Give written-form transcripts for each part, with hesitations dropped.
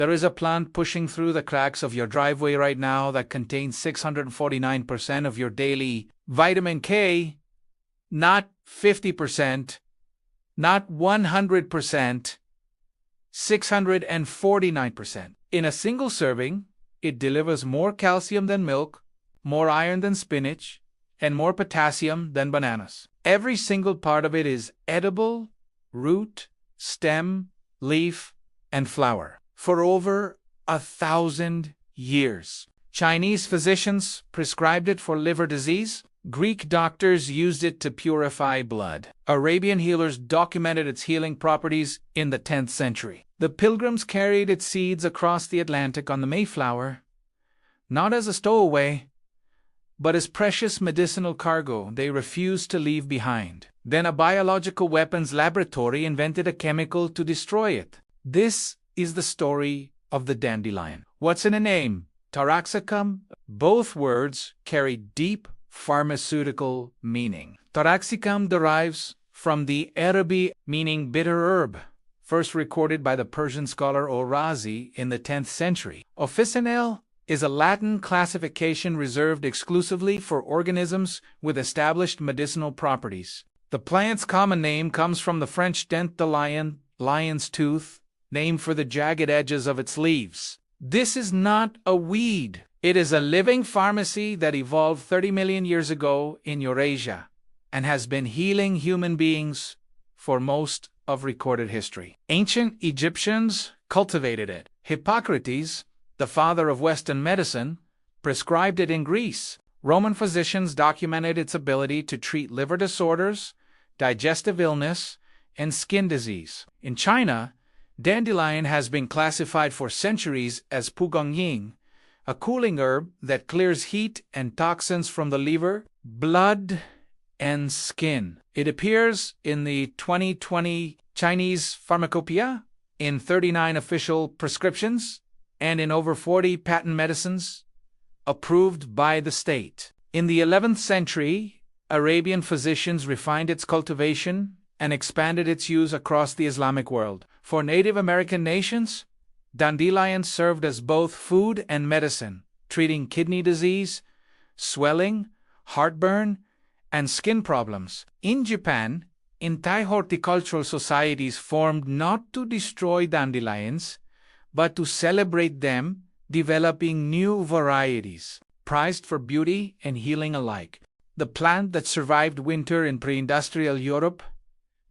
There is a plant pushing through the cracks of your driveway right now that contains 649% of your daily vitamin K, not 50%, not 100%, 649%. In a single serving, it delivers more calcium than milk, more iron than spinach, and more potassium than bananas. Every single part of it is edible: root, stem, leaf, and flower. For over 1,000 years, Chinese physicians prescribed it for liver disease. Greek doctors used it to purify blood. Arabian healers documented its healing properties in the 10th century. The Pilgrims carried its seeds across the Atlantic on the Mayflower, not as a stowaway, but as precious medicinal cargo they refused to leave behind. Then a biological weapons laboratory invented a chemical to destroy it. This is the story of the dandelion. What's in a name? Taraxacum? Both words carry deep pharmaceutical meaning. Taraxacum derives from the Arabi meaning bitter herb, first recorded by the Persian scholar Al-Razi in the 10th century. Officinale is a Latin classification reserved exclusively for organisms with established medicinal properties. The plant's common name comes from the French dent de lion, lion's tooth, named for the jagged edges of its leaves. This is not a weed. It is a living pharmacy that evolved 30 million years ago in Eurasia and has been healing human beings for most of recorded history. Ancient Egyptians cultivated it. Hippocrates, the father of Western medicine, prescribed it in Greece. Roman physicians documented its ability to treat liver disorders, digestive illness, and skin disease. In China, dandelion has been classified for centuries as pugongying, a cooling herb that clears heat and toxins from the liver, blood, and skin. It appears in the 2020 Chinese Pharmacopoeia, in 39 official prescriptions, and in over 40 patent medicines approved by the state. In the 11th century, Arabian physicians refined its cultivation and expanded its use across the Islamic world. For Native American nations, dandelion served as both food and medicine, treating kidney disease, swelling, heartburn, and skin problems. In Japan, entire horticultural societies formed not to destroy dandelions, but to celebrate them, developing new varieties, prized for beauty and healing alike. The plant that survived winter in pre-industrial Europe,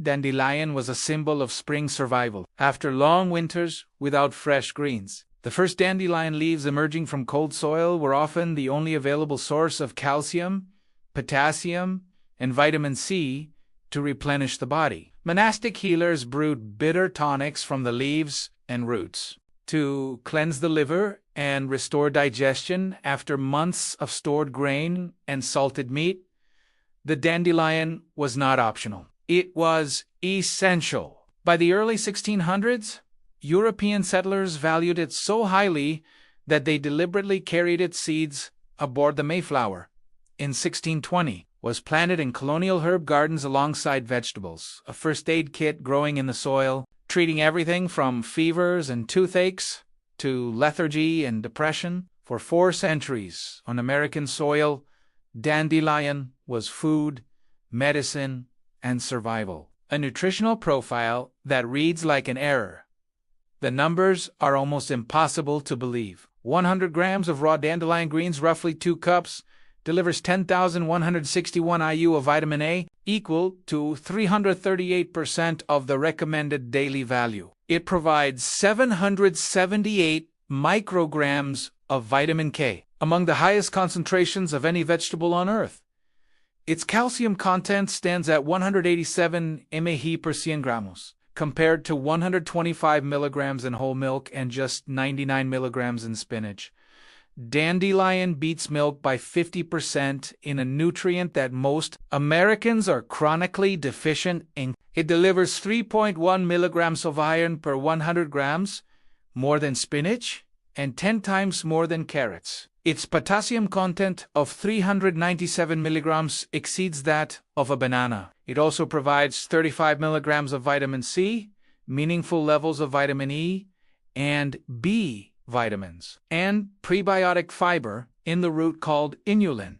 dandelion was a symbol of spring survival. After long winters without fresh greens, the first dandelion leaves emerging from cold soil were often the only available source of calcium, potassium, and vitamin C to replenish the body. Monastic healers brewed bitter tonics from the leaves and roots to cleanse the liver and restore digestion after months of stored grain and salted meat. The dandelion was not optional. It was essential. By the early 1600s, European settlers valued it so highly that they deliberately carried its seeds aboard the Mayflower. In 1620, was planted in colonial herb gardens alongside vegetables, a first aid kit growing in the soil, treating everything from fevers and toothaches to lethargy and depression. For 4 centuries on American soil, dandelion was food, medicine, and survival. A nutritional profile that reads like an error. The numbers are almost impossible to believe. 100 grams of raw dandelion greens, roughly 2 cups, delivers 10,161 IU of vitamin A, equal to 338% of the recommended daily value. It provides 778 micrograms of vitamin K, among the highest concentrations of any vegetable on Earth. Its calcium content stands at 187 mAh per 100 gramos, compared to 125 milligrams in whole milk and just 99 milligrams in spinach. Dandelion beats milk by 50% in a nutrient that most Americans are chronically deficient in. It delivers 3.1 milligrams of iron per 100 grams, more than spinach, and 10 times more than carrots. Its potassium content of 397 milligrams exceeds that of a banana. It also provides 35 milligrams of vitamin C, meaningful levels of vitamin E, and B vitamins, and prebiotic fiber in the root called inulin,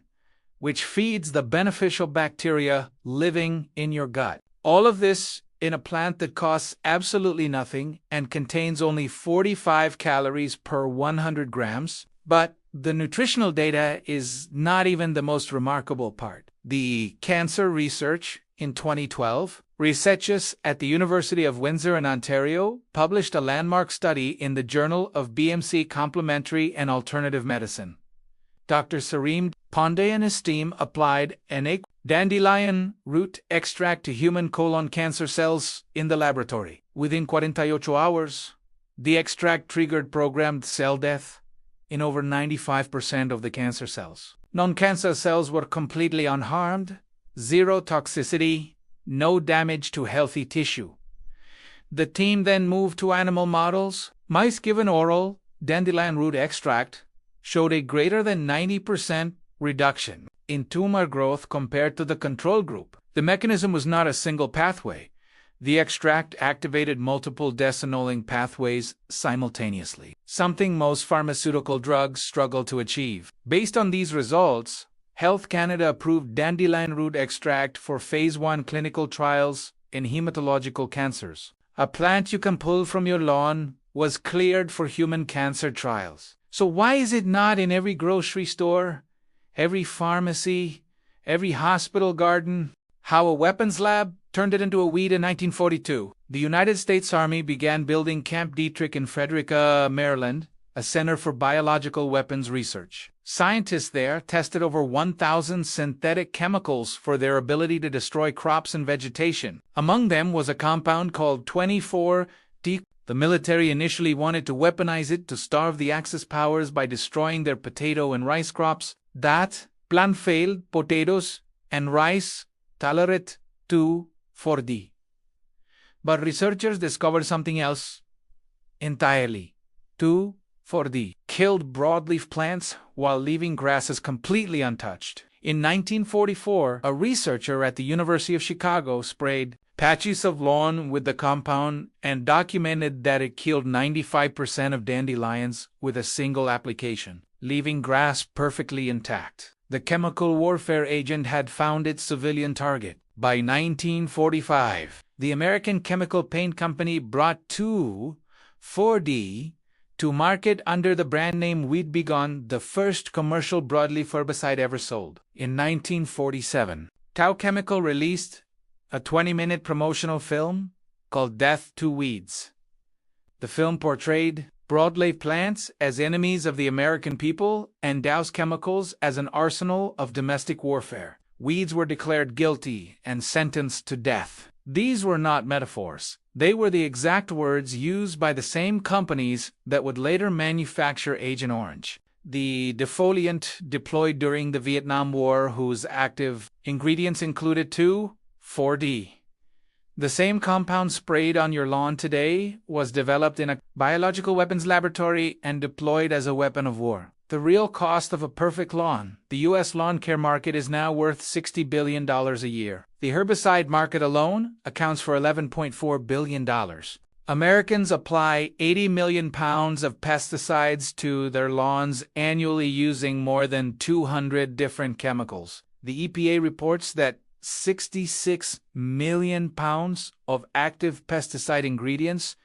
which feeds the beneficial bacteria living in your gut. All of this in a plant that costs absolutely nothing and contains only 45 calories per 100 grams. But the nutritional data is not even the most remarkable part. The cancer research in 2012, researchers at the University of Windsor in Ontario published a landmark study in the Journal of BMC Complementary and Alternative Medicine. Dr. Sarim Pandey and his team applied an dandelion root extract to human colon cancer cells in the laboratory. Within 48 hours, the extract triggered programmed cell death in over 95% of the cancer cells. Non-cancer cells were completely unharmed, zero toxicity, no damage to healthy tissue. The team then moved to animal models. Mice given oral dandelion root extract showed a greater than 90% reduction in tumor growth compared to the control group. The mechanism was not a single pathway. The extract activated multiple designating pathways simultaneously, something most pharmaceutical drugs struggle to achieve. Based on these results, Health Canada approved dandelion root extract for Phase 1 clinical trials in hematological cancers. A plant you can pull from your lawn was cleared for human cancer trials. So why is it not in every grocery store, every pharmacy, every hospital garden? How a weapons lab turned it into a weed in 1942. The United States Army began building Camp Detrick in Frederica, Maryland, a center for biological weapons research. Scientists there tested over 1,000 synthetic chemicals for their ability to destroy crops and vegetation. Among them was a compound called 24-D. The military initially wanted to weaponize it to starve the Axis powers by destroying their potato and rice crops. That plan failed. Potatoes and rice tolerate 2,4-D. But researchers discovered something else entirely. 2,4-D killed broadleaf plants while leaving grasses completely untouched. In 1944, a researcher at the University of Chicago sprayed patches of lawn with the compound and documented that it killed 95% of dandelions with a single application, leaving grass perfectly intact. The chemical warfare agent had found its civilian target. By 1945, the American chemical paint company brought 2,4-D to market under the brand name Weed Begone, the first commercial broadleaf herbicide ever sold. In 1947, Dow Chemical released a 20-minute promotional film called Death to Weeds. The film portrayed broadleaf plants as enemies of the American people and Dow's chemicals as an arsenal of domestic warfare. Weeds were declared guilty and sentenced to death. These were not metaphors. They were the exact words used by the same companies that would later manufacture Agent Orange, the defoliant deployed during the Vietnam War, whose active ingredients included 2,4-D. The same compound sprayed on your lawn today was developed in a biological weapons laboratory and deployed as a weapon of war. The real cost of a perfect lawn. The U.S. lawn care market is now worth $60 billion a year. The herbicide market alone accounts for $11.4 billion. Americans apply 80 million pounds of pesticides to their lawns annually using more than 200 different chemicals. The EPA reports that 66 million pounds of active pesticide ingredients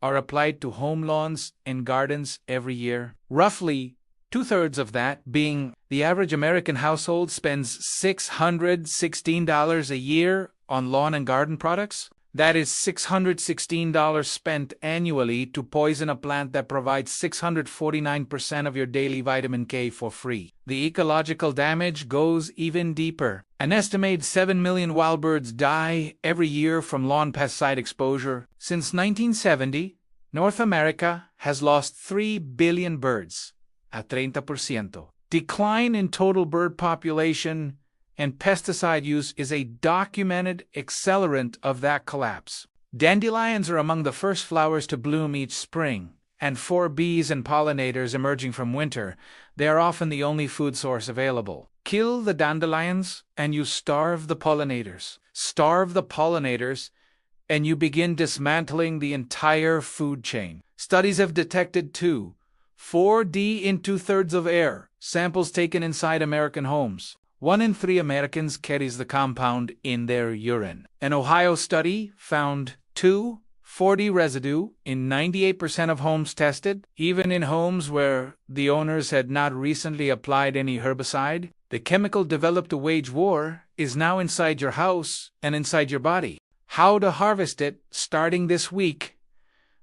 are applied to home lawns and gardens every year. Roughly two-thirds of that being the average American household spends $616 a year on lawn and garden products. That is $616 spent annually to poison a plant that provides 649% of your daily vitamin K for free. The ecological damage goes even deeper. An estimated 7 million wild birds die every year from lawn pesticide exposure. Since 1970, North America has lost 3 billion birds, a 30%. Decline in total bird population and pesticide use is a documented accelerant of that collapse. Dandelions are among the first flowers to bloom each spring, and for bees and pollinators emerging from winter, they are often the only food source available. Kill the dandelions, and you starve the pollinators. Starve the pollinators, and you begin dismantling the entire food chain. Studies have detected 4D in 2/3 of air samples taken inside American homes. 1 in 3 Americans carries the compound in their urine. An Ohio study found 2,4-D residue in 98% of homes tested, even in homes where the owners had not recently applied any herbicide. The chemical developed to wage war is now inside your house and inside your body. How to harvest it starting this week.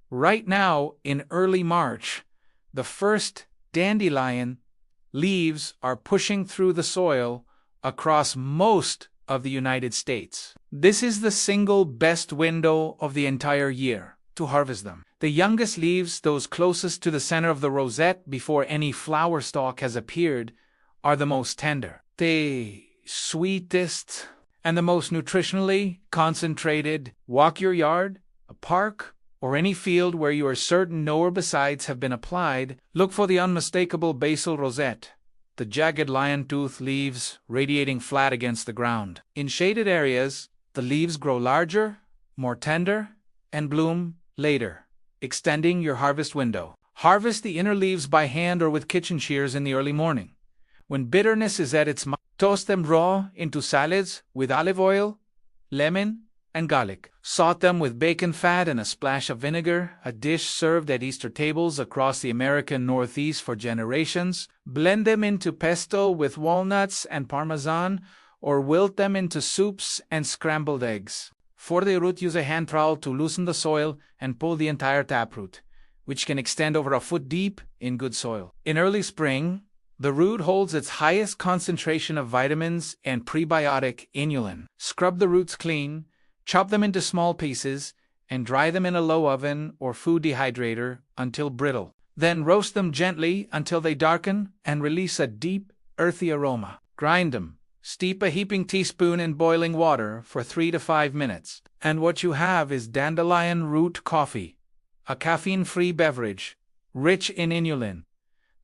Right now, in early March, the first dandelion leaves are pushing through the soil across most of the United States. This is the single best window of the entire year to harvest them. The youngest leaves, those closest to the center of the rosette before any flower stalk has appeared, are the most tender. The sweetest and the most nutritionally concentrated. Walk your yard, a park, or any field where you are certain no herbicides have been applied. Look for the unmistakable basal rosette, the jagged lion tooth leaves radiating flat against the ground. In shaded areas, the leaves grow larger, more tender, and bloom later, extending your harvest window. Harvest the inner leaves by hand or with kitchen shears in the early morning. When bitterness is at its height, toast them raw into salads with olive oil, lemon, and garlic. Saute them with bacon fat and a splash of vinegar, a dish served at Easter tables across the American Northeast for generations. Blend them into pesto with walnuts and parmesan, or wilt them into soups and scrambled eggs. For the root, use a hand trowel to loosen the soil and pull the entire taproot, which can extend over a foot deep in good soil. In early spring, the root holds its highest concentration of vitamins and prebiotic inulin. Scrub the roots clean, chop them into small pieces, and dry them in a low oven or food dehydrator until brittle. Then roast them gently until they darken and release a deep, earthy aroma. Grind them. Steep a heaping teaspoon in boiling water for 3 to 5 minutes. And what you have is dandelion root coffee, a caffeine-free beverage, rich in inulin,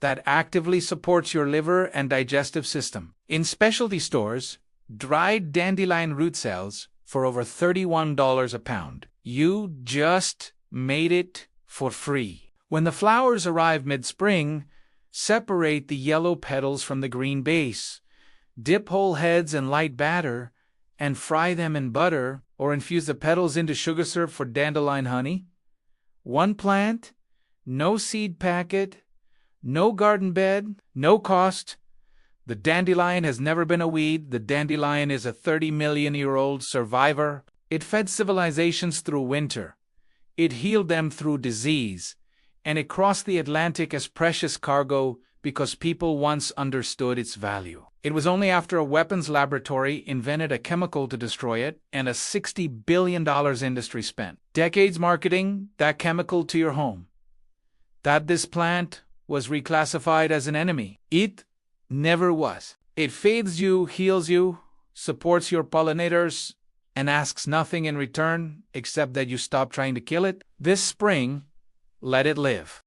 that actively supports your liver and digestive system. In specialty stores, dried dandelion root cells for over $31 a pound. You just made it for free. When the flowers arrive mid-spring, separate the yellow petals from the green base. Dip whole heads in light batter and fry them in butter, or infuse the petals into sugar syrup for dandelion honey. 1 plant, no seed packet, no garden bed, no cost. The dandelion has never been a weed. The dandelion is a 30-million-year-old survivor. It fed civilizations through winter. It healed them through disease. And it crossed the Atlantic as precious cargo because people once understood its value. It was only after a weapons laboratory invented a chemical to destroy it and a $60 billion industry spent decades marketing that chemical to your home that this plant was reclassified as an enemy. It never was. It feeds you, heals you, supports your pollinators, and asks nothing in return except that you stop trying to kill it. This spring, let it live.